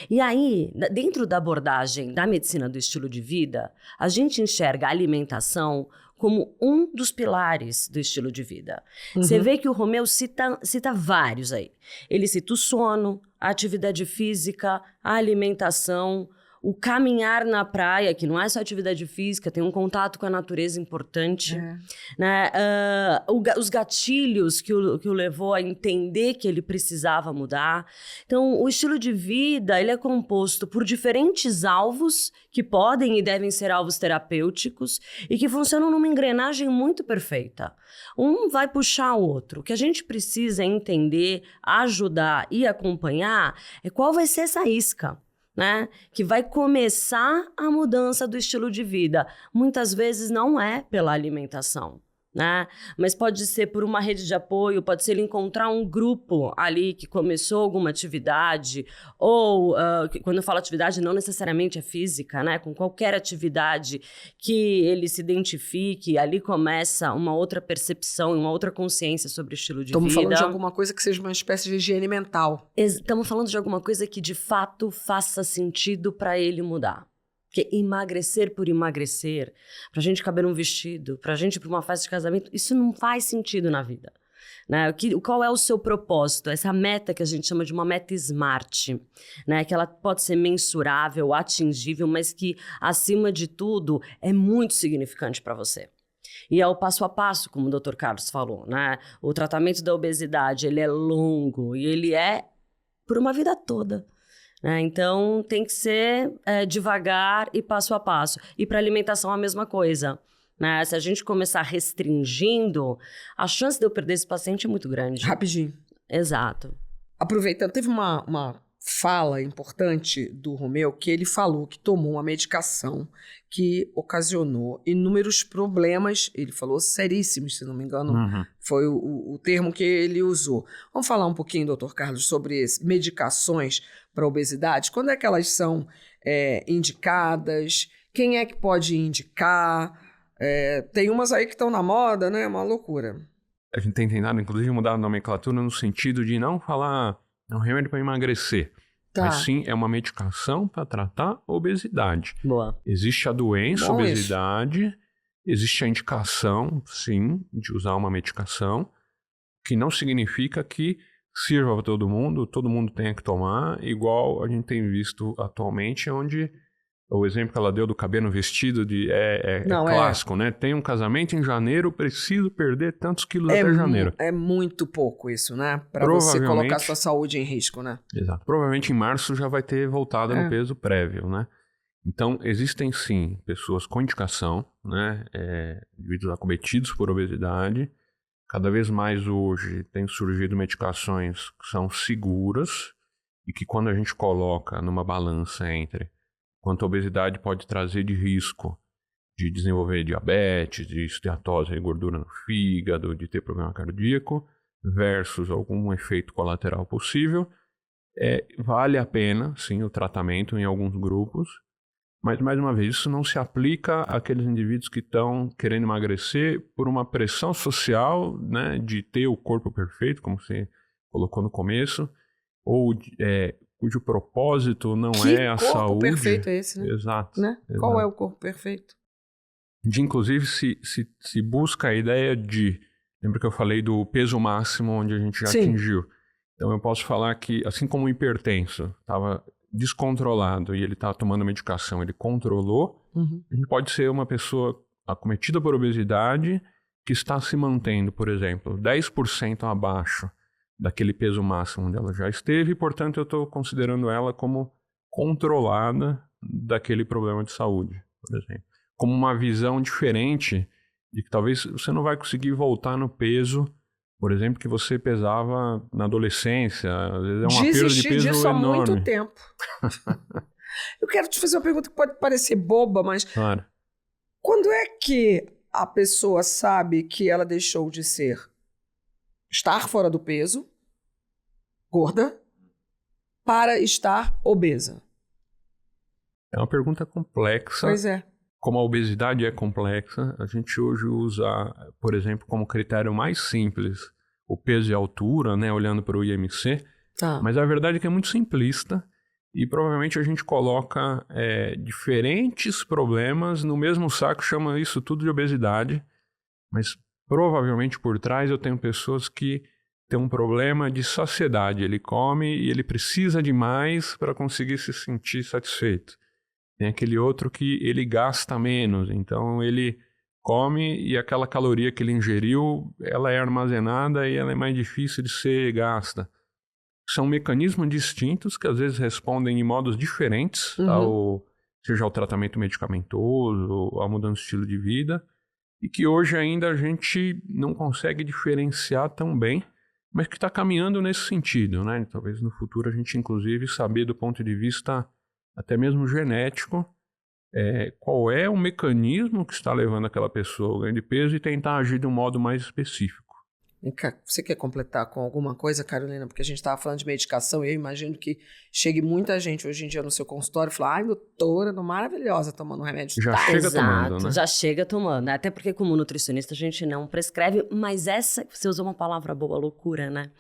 E aí, dentro da abordagem da medicina do estilo de vida, a gente enxerga a alimentação como um dos pilares do estilo de vida. Você vê que o Romeu cita vários aí. Ele cita o sono, a atividade física, a alimentação, o caminhar na praia, que não é só atividade física, tem um contato com a natureza importante. Né? Os gatilhos que o levou a entender que ele precisava mudar. Então, o estilo de vida ele é composto por diferentes alvos que podem e devem ser alvos terapêuticos e que funcionam numa engrenagem muito perfeita. Um vai puxar o outro. O que a gente precisa entender, ajudar e acompanhar é qual vai ser essa isca. Né? Que vai começar a mudança do estilo de vida. Muitas vezes não é pela alimentação, né? Mas pode ser por uma rede de apoio, pode ser ele encontrar um grupo ali que começou alguma atividade, ou quando eu falo atividade, não necessariamente é física, né? Com qualquer atividade que ele se identifique, ali começa uma outra percepção, uma outra consciência sobre o estilo de vida. Estamos falando de alguma coisa que seja uma espécie de higiene mental. Estamos falando de alguma coisa que de fato faça sentido para ele mudar. Porque emagrecer por emagrecer, pra gente caber num vestido, pra gente ir pra uma festa de casamento, isso não faz sentido na vida. Né? Qual é o seu propósito? Essa meta que a gente chama de uma meta SMART, né? Que ela pode ser mensurável, atingível, mas que, acima de tudo, é muito significante para você. E é o passo a passo, como o Dr. Carlos falou, né? O tratamento da obesidade, ele é longo e ele é por uma vida toda. Então, tem que ser devagar e passo a passo. E para alimentação, a mesma coisa. Né? Se a gente começar restringindo, a chance de eu perder esse paciente é muito grande. Rapidinho. Exato. Aproveitando, teve uma fala importante do Romeu que ele falou que tomou uma medicação que ocasionou inúmeros problemas, ele falou seríssimos, se não me engano, foi o termo que ele usou. Vamos falar um pouquinho, doutor Carlos, sobre medicações para obesidade? Quando é que elas são indicadas? Quem é que pode indicar? Tem umas aí que estão na moda, né? É uma loucura. A gente tem tentado, inclusive, mudar a nomenclatura no sentido de não falar é um remédio para emagrecer. Tá. Mas sim, é uma medicação para tratar obesidade. Boa. Existe a doença, Bom obesidade, existe a indicação, sim, de usar uma medicação, que não significa que sirva para todo mundo tenha que tomar, igual a gente tem visto atualmente, onde o exemplo que ela deu do cabelo no vestido é clássico, né? Tem um casamento em janeiro, preciso perder tantos quilos até janeiro. É muito pouco isso, né? Para você colocar sua saúde em risco, né? Exato. Provavelmente em março já vai ter voltado no peso prévio, né? Então, existem sim pessoas com indicação, né? Indivíduos acometidos por obesidade. Cada vez mais hoje tem surgido medicações que são seguras e que quando a gente coloca numa balança entre quanto a obesidade pode trazer de risco de desenvolver diabetes, de esteatose e gordura no fígado, de ter problema cardíaco, versus algum efeito colateral possível, vale a pena, sim, o tratamento em alguns grupos, mas, mais uma vez, isso não se aplica àqueles indivíduos que estão querendo emagrecer por uma pressão social, né, de ter o corpo perfeito, como você colocou no começo, ou cujo propósito não é a saúde. Que corpo perfeito é esse, né? Exato. Né? Exato. Qual é o corpo perfeito? Inclusive, se busca a ideia de... Lembra que eu falei do peso máximo onde a gente já atingiu? Então, eu posso falar que, assim como o hipertenso estava descontrolado e ele estava tomando medicação, ele controlou, a gente pode ser uma pessoa acometida por obesidade que está se mantendo, por exemplo, 10% abaixo daquele peso máximo onde ela já esteve, e, portanto, eu estou considerando ela como controlada daquele problema de saúde, por exemplo. Como uma visão diferente de que talvez você não vai conseguir voltar no peso, por exemplo, que você pesava na adolescência. Às vezes é uma perda de peso disso enorme. Há muito tempo. Eu quero te fazer uma pergunta que pode parecer boba, mas... Claro. Quando é que a pessoa sabe que ela deixou de estar fora do peso, gorda, para estar obesa? É uma pergunta complexa. Pois é. Como a obesidade é complexa, a gente hoje usa, por exemplo, como critério mais simples, o peso e a altura, né, olhando para o IMC. Mas a verdade é que é muito simplista e provavelmente a gente coloca diferentes problemas no mesmo saco, chama isso tudo de obesidade, mas provavelmente por trás eu tenho pessoas que têm um problema de saciedade. Ele come e ele precisa de mais para conseguir se sentir satisfeito. Tem aquele outro que ele gasta menos, então ele come e aquela caloria que ele ingeriu, ela é armazenada e ela é mais difícil de ser gasta. São mecanismos distintos que às vezes respondem em modos diferentes, seja ao tratamento medicamentoso, à mudança de estilo de vida, e que hoje ainda a gente não consegue diferenciar tão bem, mas que está caminhando nesse sentido, né? Talvez no futuro a gente inclusive saber do ponto de vista até mesmo genético, qual é o mecanismo que está levando aquela pessoa ao ganho de peso e tentar agir de um modo mais específico. Você quer completar com alguma coisa, Carolina? Porque a gente estava falando de medicação e eu imagino que chegue muita gente hoje em dia no seu consultório e fala: ai, doutora, maravilhosa, tomando um remédio. Já chega tomando, né? Já chega tomando. Até porque como nutricionista a gente não prescreve, mas você usou uma palavra boa, loucura, né?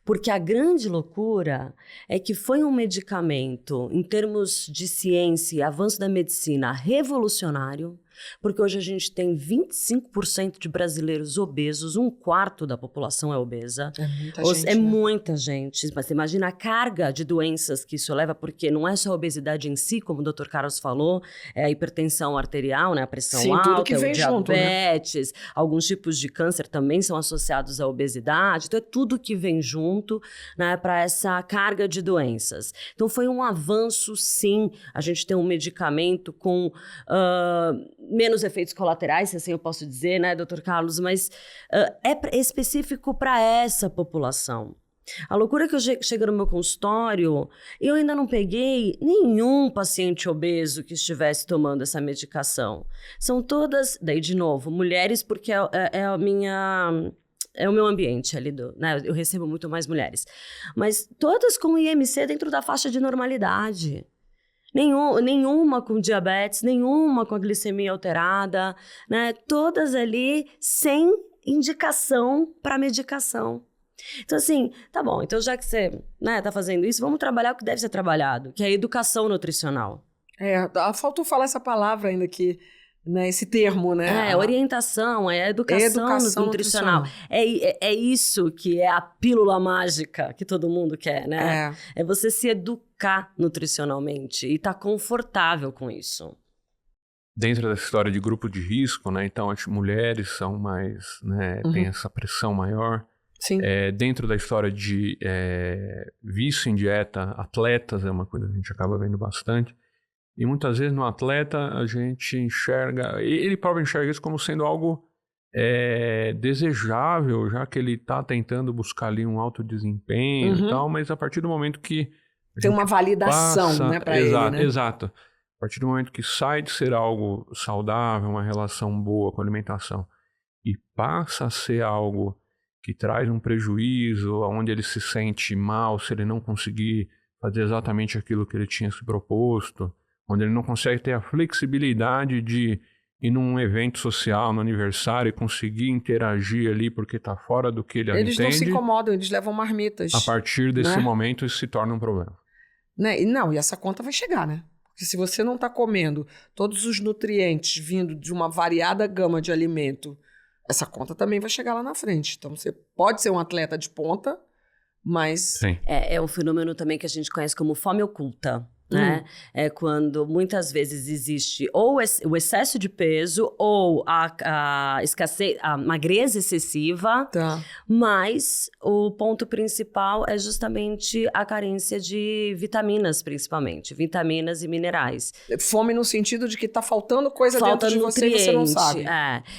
Porque a grande loucura é que foi um medicamento, em termos de ciência e avanço da medicina, revolucionário, porque hoje a gente tem 25% de brasileiros obesos, 1/4 da população é obesa. É muita gente, né? Muita gente, mas você imagina a carga de doenças que isso leva, porque não é só a obesidade em si, como o Dr. Carlos falou, é a hipertensão arterial, né, a pressão alta, tudo que vem o diabetes, junto, né? Alguns tipos de câncer também são associados à obesidade, então é tudo que vem junto, né, para essa carga de doenças. Então foi um avanço, sim, a gente tem um medicamento com menos efeitos colaterais, se assim eu posso dizer, né, Dr. Carlos, mas é específico para essa população. A loucura é que eu chego no meu consultório, eu ainda não peguei nenhum paciente obeso que estivesse tomando essa medicação. São todas, daí de novo, mulheres, porque é o meu ambiente ali, né? Eu recebo muito mais mulheres. Mas todas com IMC dentro da faixa de normalidade. Nenhuma com diabetes, nenhuma com a glicemia alterada, né? Todas ali sem indicação para medicação. Então, assim, tá bom, então já que você, né, tá fazendo isso, vamos trabalhar o que deve ser trabalhado, que é a educação nutricional. Faltou falar essa palavra ainda aqui, né, esse termo, né? Orientação, educação nutricional. É isso que é a pílula mágica que todo mundo quer, né? É você se educar nutricionalmente e estar confortável com isso. Dentro dessa história de grupo de risco, né? Então as mulheres são mais, né, tem essa pressão maior. Sim. Dentro da história de vício em dieta, atletas é uma coisa que a gente acaba vendo bastante. E muitas vezes no atleta a gente enxerga, ele próprio enxerga isso como sendo algo desejável, já que ele está tentando buscar ali um alto desempenho e tal, mas a partir do momento que tem uma validação, né, para ele, né? Exato. A partir do momento que sai de ser algo saudável, uma relação boa com a alimentação, e passa a ser algo que traz um prejuízo, onde ele se sente mal se ele não conseguir fazer exatamente aquilo que ele tinha se proposto, onde ele não consegue ter a flexibilidade de ir num evento social, no aniversário, e conseguir interagir ali porque está fora do que ele Eles entende. Eles não se incomodam, eles levam marmitas. A partir desse momento, isso se torna um problema. Né? E essa conta vai chegar, né? Porque se você não está comendo todos os nutrientes vindo de uma variada gama de alimento, essa conta também vai chegar lá na frente. Então, você pode ser um atleta de ponta, mas... Sim. É um fenômeno também que a gente conhece como fome oculta. Né? É quando muitas vezes existe ou o excesso de peso ou a escassez, a magreza excessiva, mas o ponto principal é justamente a carência de vitaminas, principalmente, vitaminas e minerais. Fome no sentido de que está faltando coisa dentro de você e você não sabe.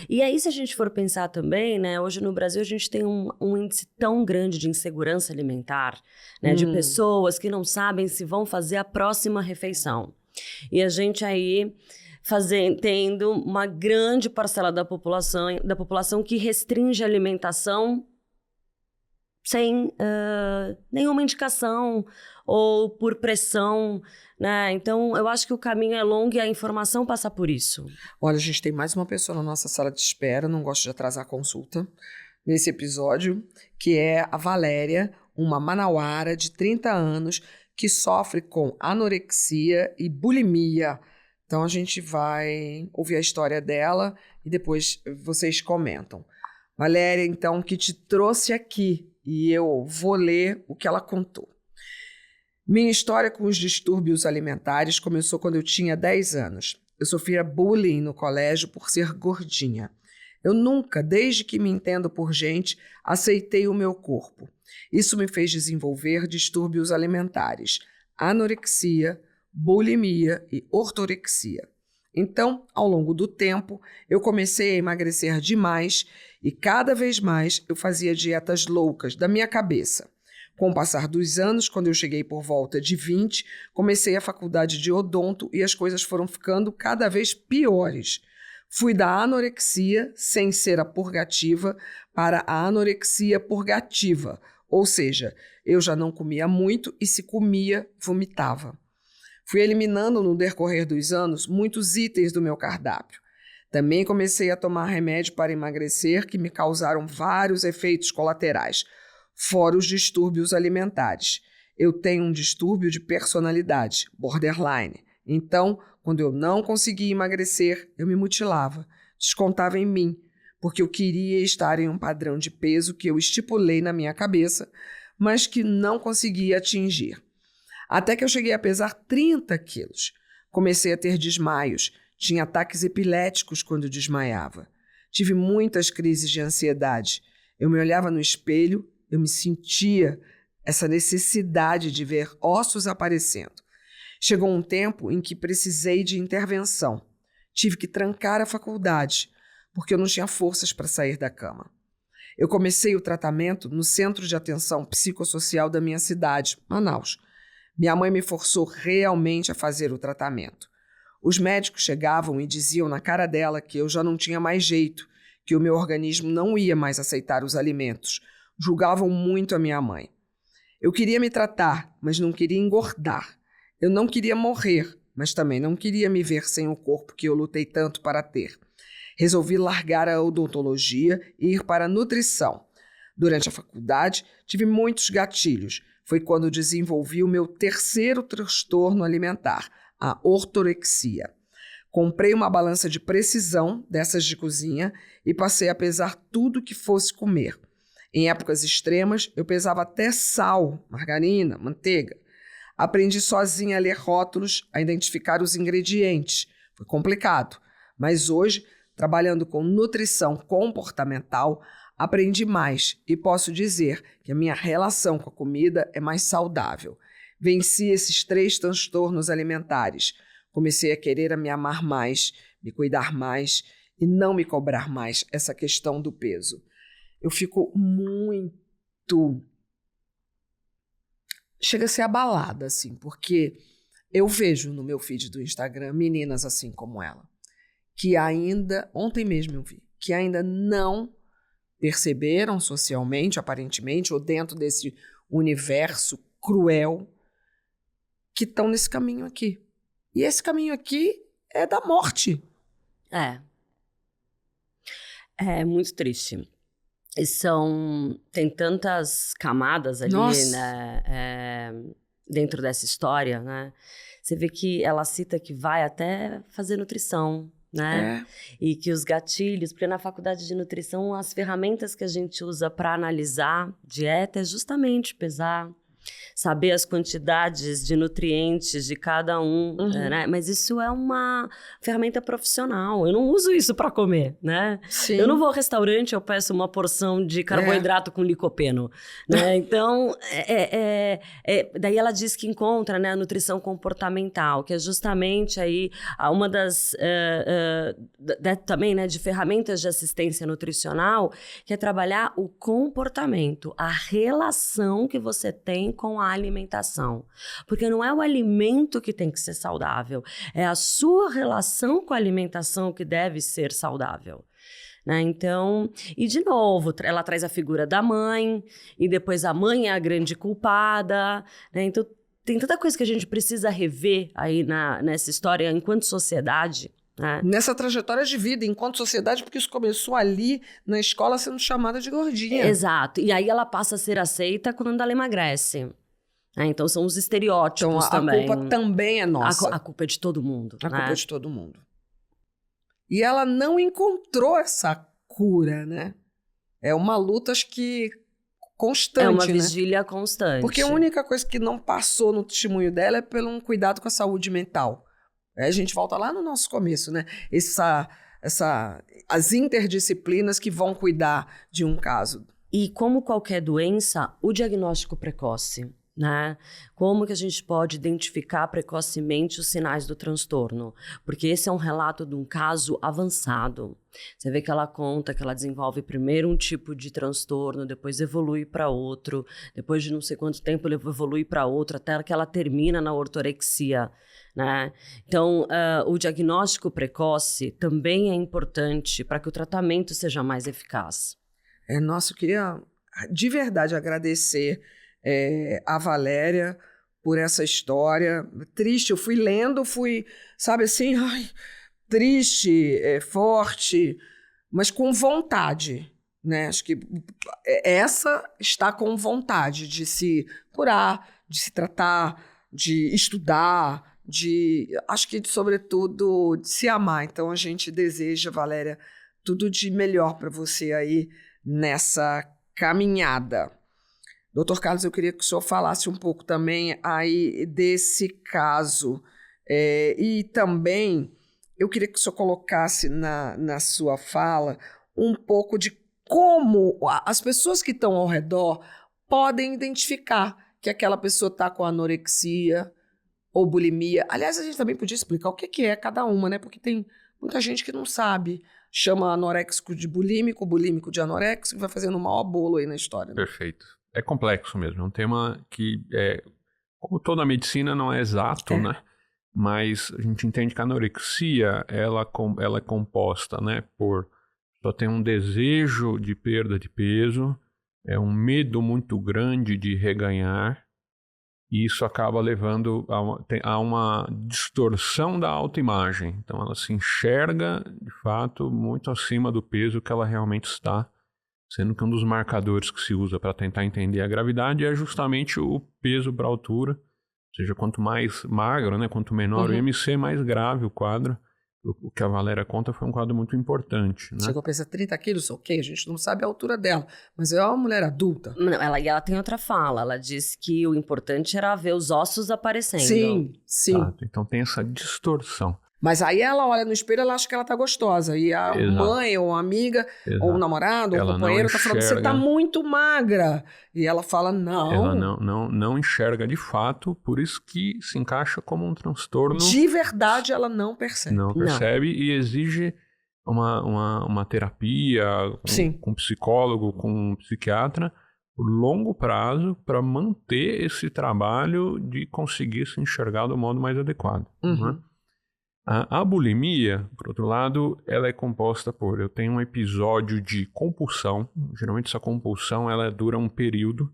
E aí, se a gente for pensar também, né, hoje no Brasil a gente tem um índice tão grande de insegurança alimentar, né, de pessoas que não sabem se vão fazer a próxima refeição. E a gente aí tendo uma grande parcela da população que restringe a alimentação sem nenhuma indicação ou por pressão, né? Então, eu acho que o caminho é longo e a informação passa por isso. Olha, a gente tem mais uma pessoa na nossa sala de espera, não gosto de atrasar a consulta, nesse episódio, que é a Valéria, uma manauara de 30 anos, que sofre com anorexia e bulimia. Então, a gente vai ouvir a história dela e depois vocês comentam. Valéria, então, que te trouxe aqui e eu vou ler o que ela contou. Minha história com os distúrbios alimentares começou quando eu tinha 10 anos. Eu sofria bullying no colégio por ser gordinha. Eu nunca, desde que me entendo por gente, aceitei o meu corpo. Isso me fez desenvolver distúrbios alimentares, anorexia, bulimia e ortorexia. Então, ao longo do tempo, eu comecei a emagrecer demais e cada vez mais eu fazia dietas loucas da minha cabeça. Com o passar dos anos, quando eu cheguei por volta de 20, comecei a faculdade de odonto e as coisas foram ficando cada vez piores. Fui da anorexia, sem ser a purgativa, para a anorexia purgativa, ou seja, eu já não comia muito e se comia, vomitava. Fui eliminando no decorrer dos anos muitos itens do meu cardápio. Também comecei a tomar remédio para emagrecer que me causaram vários efeitos colaterais, fora os distúrbios alimentares. Eu tenho um distúrbio de personalidade, borderline. Então, quando eu não conseguia emagrecer, eu me mutilava, descontava em mim, porque eu queria estar em um padrão de peso que eu estipulei na minha cabeça, mas que não conseguia atingir. Até que eu cheguei a pesar 30 quilos. Comecei a ter desmaios, tinha ataques epiléticos quando desmaiava. Tive muitas crises de ansiedade. Eu me olhava no espelho, eu me sentia essa necessidade de ver ossos aparecendo. Chegou um tempo em que precisei de intervenção. Tive que trancar a faculdade, porque eu não tinha forças para sair da cama. Eu comecei o tratamento no Centro de Atenção Psicossocial da minha cidade, Manaus. Minha mãe me forçou realmente a fazer o tratamento. Os médicos chegavam e diziam na cara dela que eu já não tinha mais jeito, que o meu organismo não ia mais aceitar os alimentos. Julgavam muito a minha mãe. Eu queria me tratar, mas não queria engordar. Eu não queria morrer, mas também não queria me ver sem o corpo que eu lutei tanto para ter. Resolvi largar a odontologia e ir para a nutrição. Durante a faculdade, tive muitos gatilhos. Foi quando desenvolvi o meu terceiro transtorno alimentar, a ortorexia. Comprei uma balança de precisão, dessas de cozinha, e passei a pesar tudo que fosse comer. Em épocas extremas, eu pesava até sal, margarina, manteiga. Aprendi sozinha a ler rótulos, a identificar os ingredientes. Foi complicado, mas hoje, trabalhando com nutrição comportamental, aprendi mais e posso dizer que a minha relação com a comida é mais saudável. Venci esses 3 transtornos alimentares. Comecei a querer me amar mais, me cuidar mais e não me cobrar mais essa questão do peso. Eu fico muito... Chega a ser abalada, assim, porque eu vejo no meu feed do Instagram meninas assim como ela, que ainda, ontem mesmo eu vi, que ainda não perceberam socialmente, aparentemente, ou dentro desse universo cruel, que estão nesse caminho aqui. E esse caminho aqui é da morte. É muito triste. E tem tantas camadas ali, né, dentro dessa história, né? Você vê que ela cita que vai até fazer nutrição, né? E que os gatilhos, porque na faculdade de nutrição, as ferramentas que a gente usa para analisar dieta é justamente pesar, saber as quantidades de nutrientes de cada um, né? Mas isso é uma ferramenta profissional. Eu não uso isso para comer, né? Sim. Eu não vou ao restaurante, eu peço uma porção de carboidrato com licopeno, né? Então, daí ela diz que encontra, né, a nutrição comportamental, que é justamente aí uma das também, né, de ferramentas de assistência nutricional, que é trabalhar o comportamento, a relação que você tem com a alimentação. Porque não é o alimento que tem que ser saudável, é a sua relação com a alimentação que deve ser saudável. Né? Então, e de novo, ela traz a figura da mãe, e depois a mãe é a grande culpada, né? Então, tem tanta coisa que a gente precisa rever aí nessa história enquanto sociedade. Né? Nessa trajetória de vida, enquanto sociedade, porque isso começou ali na escola sendo chamada de gordinha. Exato. E aí ela passa a ser aceita quando ela emagrece. Então são os estereótipos também. A culpa também é nossa. A culpa é de todo mundo. A culpa é de todo mundo. E ela não encontrou essa cura, né? É uma luta, acho que constante, é uma né? vigília constante. Porque a única coisa que não passou no testemunho dela é pelo um cuidado com a saúde mental. Aí a gente volta lá no nosso começo, né? As interdisciplinas que vão cuidar de um caso. E como qualquer doença, o diagnóstico precoce, né? Como que a gente pode identificar precocemente os sinais do transtorno? Porque esse é um relato de um caso avançado. Você vê que ela conta que ela desenvolve primeiro um tipo de transtorno, depois evolui para outro, depois de não sei quanto tempo ele evolui para outro, até que ela termina na ortorexia. Né? Então, o diagnóstico precoce também é importante para que o tratamento seja mais eficaz. Nossa, eu queria de verdade agradecer a Valéria por essa história. Triste, eu fui lendo, sabe assim, triste, forte, mas com vontade, né? Acho que essa está com vontade de se curar, de se tratar, de estudar, acho que, sobretudo, de se amar. Então, a gente deseja, Valéria, tudo de melhor para você aí nessa caminhada. Doutor Carlos, eu queria que o senhor falasse um pouco também aí desse caso. E também eu queria que o senhor colocasse na sua fala um pouco de como as pessoas que estão ao redor podem identificar que aquela pessoa está com anorexia ou bulimia. Aliás, a gente também podia explicar o que é cada uma, né? Porque tem muita gente que não sabe. Chama anoréxico de bulímico, bulímico de anoréxico, e vai fazendo o maior bolo aí na história. Né? Perfeito. É complexo mesmo. É um tema que, como toda a medicina, não é exato, né? Mas a gente entende que a anorexia, ela é composta, né, por só tem um desejo de perda de peso, um medo muito grande de reganhar, e isso acaba levando a uma distorção da autoimagem. Então, ela se enxerga, de fato, muito acima do peso que ela realmente está, sendo que um dos marcadores que se usa para tentar entender a gravidade é justamente o peso para a altura. Ou seja, quanto mais magro, né, quanto menor o IMC, mais grave o quadro. O que a Valéria conta foi um quadro muito importante. Né? Chegou a pesar 30 quilos, ok, a gente não sabe a altura dela, mas é uma mulher adulta. Não, ela tem outra fala, ela diz que o importante era ver os ossos aparecendo. Sim, sim. Exato. Então tem essa distorção. Mas aí ela olha no espelho, ela acha que ela tá gostosa. E a mãe, ou a amiga, ou o namorado, ou o companheiro tá falando, você tá muito magra. E ela fala, não. Ela não enxerga de fato, por isso que se encaixa como um transtorno. De verdade, ela não percebe. Não percebe e exige uma terapia com psicólogo, com psiquiatra, por longo prazo, para manter esse trabalho de conseguir se enxergar do modo mais adequado. Né? A bulimia, por outro lado, ela é composta por... Eu tenho um episódio de compulsão. Geralmente essa compulsão ela dura um período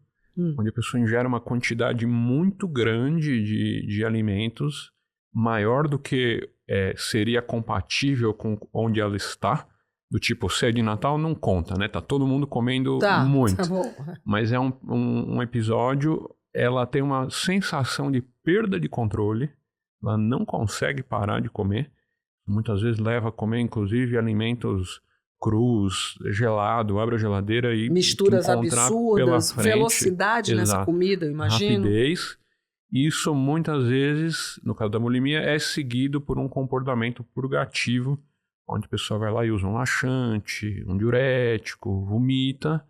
onde a pessoa ingere uma quantidade muito grande de alimentos, maior do que seria compatível com onde ela está. do tipo ceia de Natal não conta, né? Tá todo mundo comendo muito. Tá bom. Mas é um episódio, ela tem uma sensação de perda de controle, ela não consegue parar de comer, muitas vezes leva a comer inclusive alimentos crus, gelado, abre a geladeira e misturas absurdas, frente, velocidade nessa comida, eu imagino. Rapidez. Isso muitas vezes, no caso da bulimia, é seguido por um comportamento purgativo, onde a pessoa vai lá e usa um laxante, um diurético, vomita,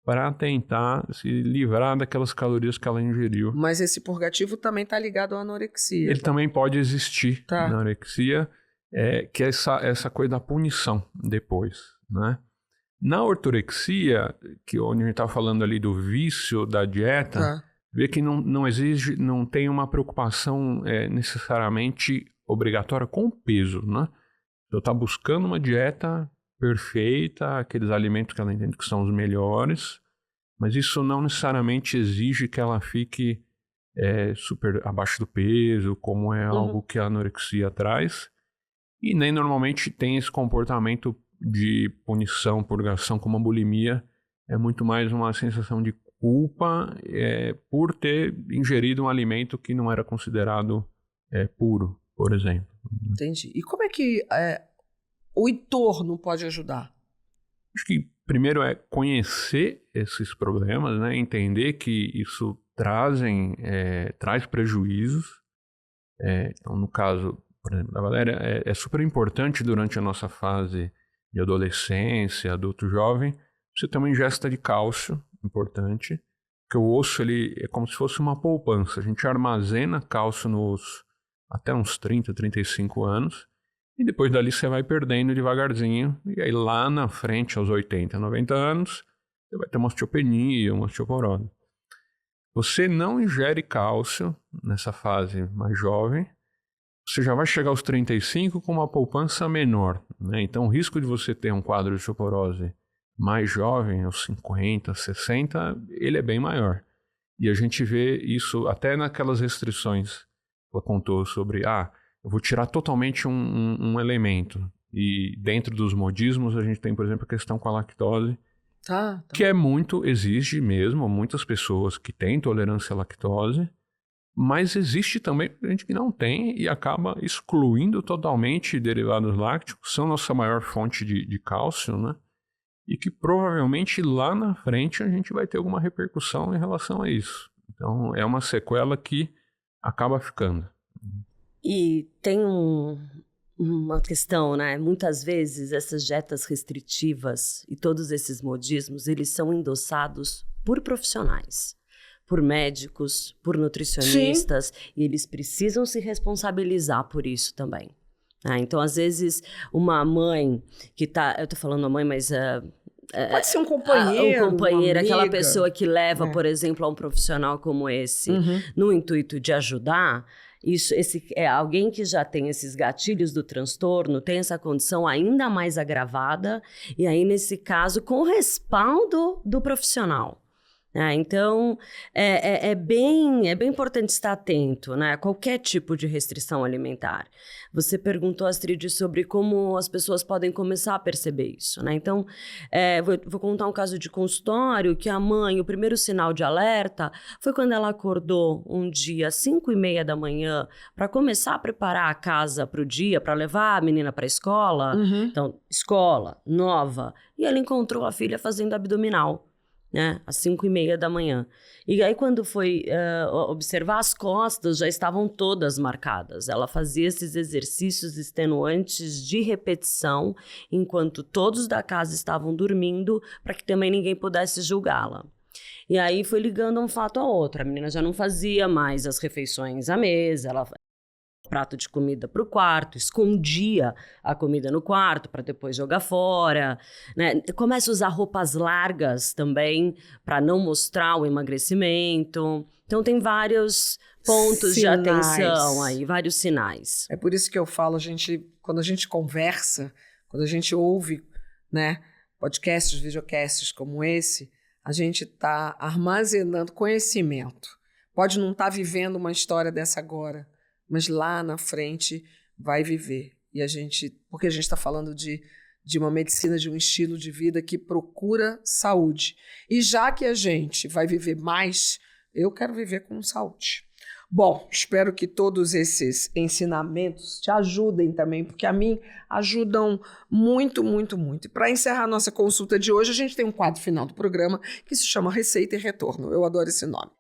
para tentar se livrar daquelas calorias que ela ingeriu. Mas esse purgativo também está ligado à anorexia. Ele também pode existir na anorexia, que é essa coisa da punição depois, né? Na ortorexia, onde a gente está falando ali do vício da dieta, vê que não exige, não tem uma preocupação necessariamente obrigatória com o peso, né? Então está buscando uma dieta perfeita, aqueles alimentos que ela entende que são os melhores, mas isso não necessariamente exige que ela fique super abaixo do peso, como é algo que a anorexia traz, e nem normalmente tem esse comportamento de punição, purgação, como a bulimia, é muito mais uma sensação de culpa por ter ingerido um alimento que não era considerado puro, por exemplo. Entendi. E como é que o entorno pode ajudar? Acho que primeiro é conhecer esses problemas, né? Entender que isso traz prejuízos. Então, no caso, por exemplo, da Valéria, é super importante durante a nossa fase de adolescência, adulto jovem, você ter uma ingesta de cálcio importante, porque o osso ele é como se fosse uma poupança. A gente armazena cálcio no osso até uns 30, 35 anos, e depois dali você vai perdendo devagarzinho, e aí lá na frente, aos 80, 90 anos, você vai ter uma osteopenia, uma osteoporose. Você não ingere cálcio nessa fase mais jovem, você já vai chegar aos 35 com uma poupança menor, né? Então o risco de você ter um quadro de osteoporose mais jovem, aos 50, 60, ele é bem maior. E a gente vê isso até naquelas restrições que ela contou sobre, eu vou tirar totalmente um elemento. E dentro dos modismos a gente tem, por exemplo, a questão com a lactose, que exige mesmo muitas pessoas que têm intolerância à lactose, mas existe também gente que não tem e acaba excluindo totalmente derivados lácticos, são nossa maior fonte de cálcio, né? E que provavelmente lá na frente a gente vai ter alguma repercussão em relação a isso. Então é uma sequela que acaba ficando. E tem uma questão, né? Muitas vezes essas dietas restritivas e todos esses modismos, eles são endossados por profissionais, por médicos, por nutricionistas, sim, e eles precisam se responsabilizar por isso também. Então, às vezes, uma mãe que tá... Eu tô falando a mãe, mas... pode ser um companheiro, um companheiro, aquela pessoa que leva, por exemplo, a um profissional como esse, no intuito de ajudar. Esse é alguém que já tem esses gatilhos do transtorno, tem essa condição ainda mais agravada, e aí, nesse caso, com o respaldo do profissional. Então, é bem importante estar atento, né, a qualquer tipo de restrição alimentar. Você perguntou, Astrid, sobre como as pessoas podem começar a perceber isso, né? Então, vou contar um caso de consultório que a mãe, o primeiro sinal de alerta foi quando ela acordou um dia às 5:30 da manhã para começar a preparar a casa para o dia, para levar a menina para a escola. Então, escola, nova, e ela encontrou a filha fazendo abdominal, né, às 5:30 da manhã. E aí, quando foi observar, as costas já estavam todas marcadas. Ela fazia esses exercícios extenuantes de repetição, enquanto todos da casa estavam dormindo, para que também ninguém pudesse julgá-la. E aí, foi ligando um fato ao outro. A menina já não fazia mais as refeições à mesa, ela prato de comida para o quarto, escondia a comida no quarto para depois jogar fora, né? Começa a usar roupas largas também para não mostrar o emagrecimento. Então tem vários pontos de atenção aí, vários sinais. É por isso que eu falo, quando a gente conversa, quando a gente ouve, né, podcasts, videocasts como esse, a gente está armazenando conhecimento. Pode não estar vivendo uma história dessa agora, mas lá na frente vai viver. E porque a gente está falando de de uma medicina, de um estilo de vida que procura saúde. E já que a gente vai viver mais, eu quero viver com saúde. Bom, espero que todos esses ensinamentos te ajudem também, porque a mim ajudam muito, muito, muito. E para encerrar nossa consulta de hoje, a gente tem um quadro final do programa que se chama Receita e Retorno. Eu adoro esse nome.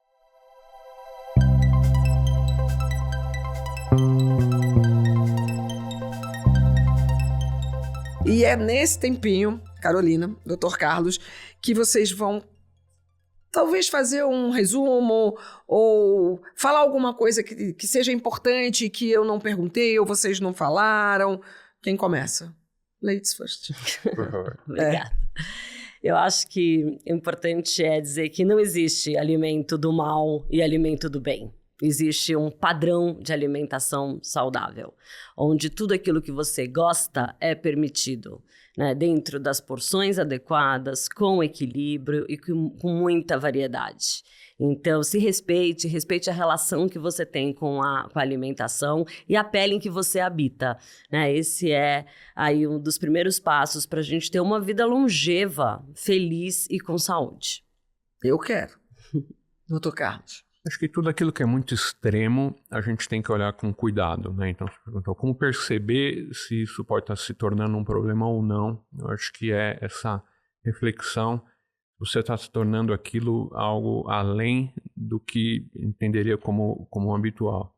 E é nesse tempinho, Carolina, Dr. Carlos, que vocês vão talvez fazer um resumo ou falar alguma coisa que seja importante, que eu não perguntei ou vocês não falaram. Quem começa? Ladies first. Por favor. Obrigada. Eu acho que o importante é dizer que não existe alimento do mal e alimento do bem. Existe um padrão de alimentação saudável, onde tudo aquilo que você gosta é permitido, né? Dentro das porções adequadas, com equilíbrio e com muita variedade. Então, se respeite a relação que você tem com a alimentação e a pele em que você habita, né? Esse é aí um dos primeiros passos para a gente ter uma vida longeva, feliz e com saúde. Eu quero. Dr. Carlos. Acho que tudo aquilo que é muito extremo, a gente tem que olhar com cuidado, né? Então, você perguntou como perceber se isso pode estar se tornando um problema ou não. Eu acho que é essa reflexão, você está se tornando aquilo algo além do que entenderia como habitual.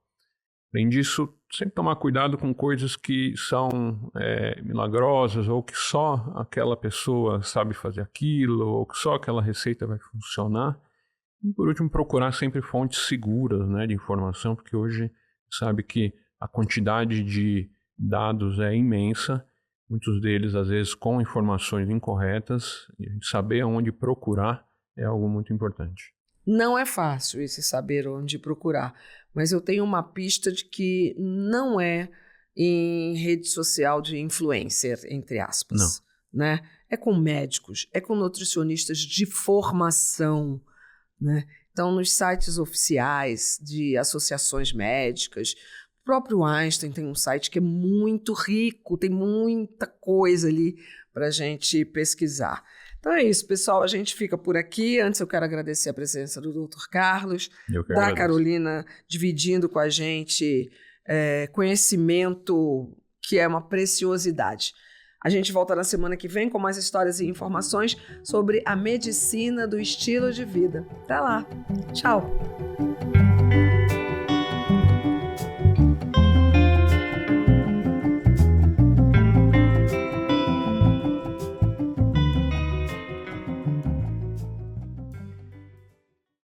Além disso, sempre tomar cuidado com coisas que são milagrosas ou que só aquela pessoa sabe fazer aquilo ou que só aquela receita vai funcionar. E, por último, procurar sempre fontes seguras, né, de informação, porque hoje sabe que a quantidade de dados é imensa, muitos deles, às vezes, com informações incorretas, e a gente saber onde procurar é algo muito importante. Não é fácil esse saber onde procurar, mas eu tenho uma pista de que não é em rede social de influencer, entre aspas. Não. Né? É com médicos, é com nutricionistas de formação, né? Então, nos sites oficiais de associações médicas, o próprio Einstein tem um site que é muito rico, tem muita coisa ali para a gente pesquisar. Então é isso, pessoal, a gente fica por aqui. Antes eu quero agradecer a presença do Dr. Carlos, da Carolina, dividindo com a gente conhecimento que é uma preciosidade. A gente volta na semana que vem com mais histórias e informações sobre a medicina do estilo de vida. Até lá. Tchau.